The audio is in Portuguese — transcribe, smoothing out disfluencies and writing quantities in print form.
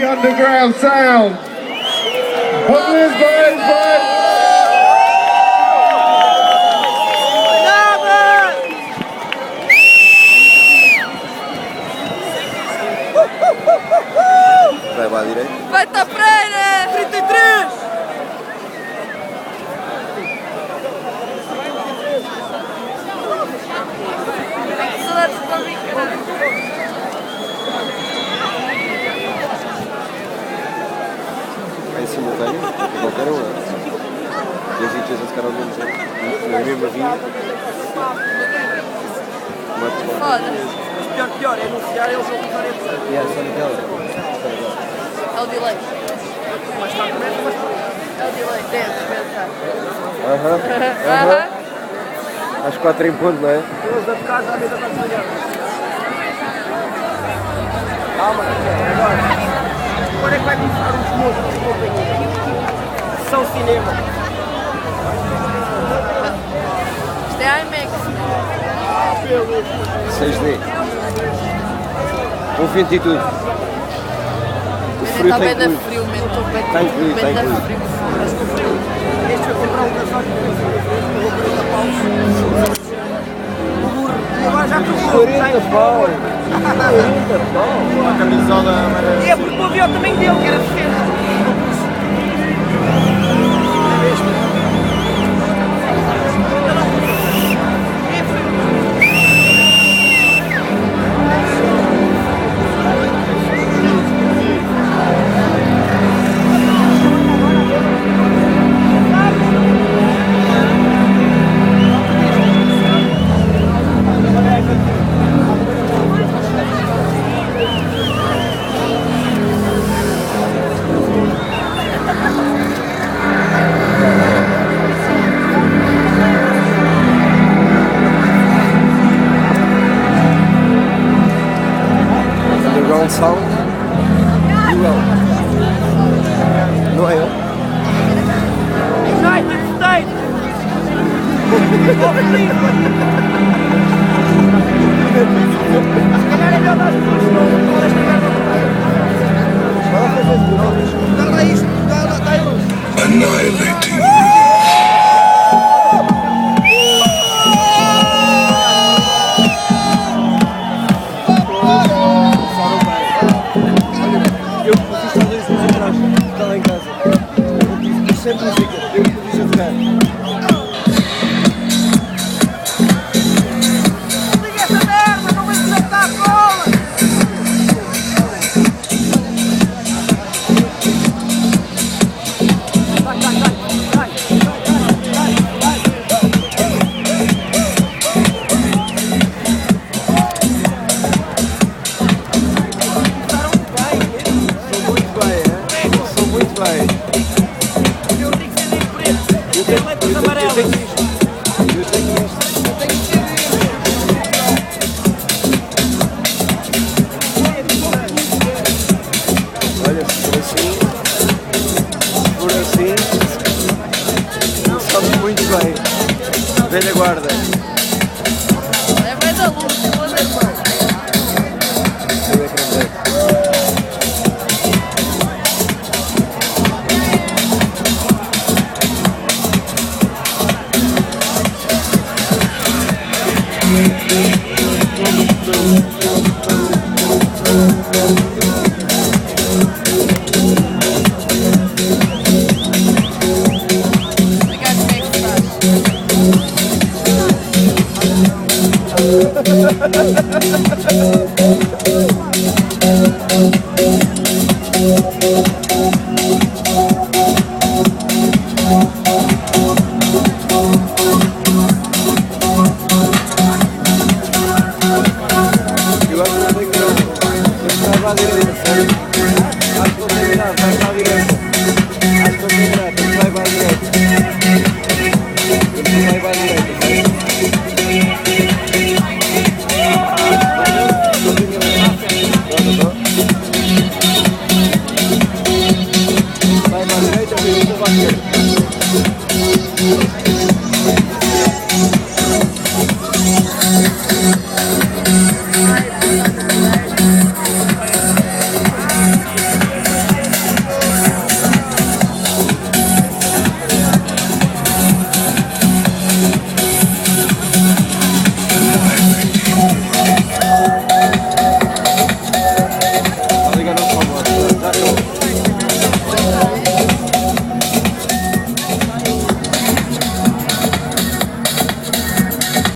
the underground sound of Lisbon, but vai lá à direita. Vai-te à freira! 33! Saudades de Bobby, caralho. Em simultâneo, qualquer um. E as itens a ficar ao mesmo tempo. Na mesma via. Foda-se. Mas pior, é anunciar eles vão começar a dizer. E a só naquela. É o delay. Mais tarde começa, mas É o delay. Dentro, pensar. Aham. Às 4 em ponto, não é? eles a tocar já a mesa está desligada. Calma, agora. Agora é que vai começar os músicos de companhia. São cinema. Isto é IMAX. 6D. Com vento e tudo. O Ainda frio está tem bem da incluído. frio, mesmo. Estou bem Está incluído, está da incluído. frio. Este foi comprar um casaco que eu 40 paus. E agora já trocou. 40 pau. 40 pau. a camisola amarela. E é porque o avião também dele, que era 60. Underground Sound. Não é ele? United States! Se calhar é melhor dar as pessoas que não esta merda. Dá lá isto, dá a luz. Annihilating. Eu pus isto há 2 anos atrás, estava em casa. Eu tive sempre música, eu pus isto a tocar. Liga essa merda, não vai desactar a cola! Sou muito bem. Eu digo que nem preto, tem letras amarelas. Eu tenho isto. Olha, se for assim, sabe muito bem. Velha guarda. É bem da luz, eu vou dizer mal. Eu é que não sei. Explicar como é que se faz. Eu acho que não tenho que não. Eu estava à direita, sério. Acho que não tenho nada, vai para a direita.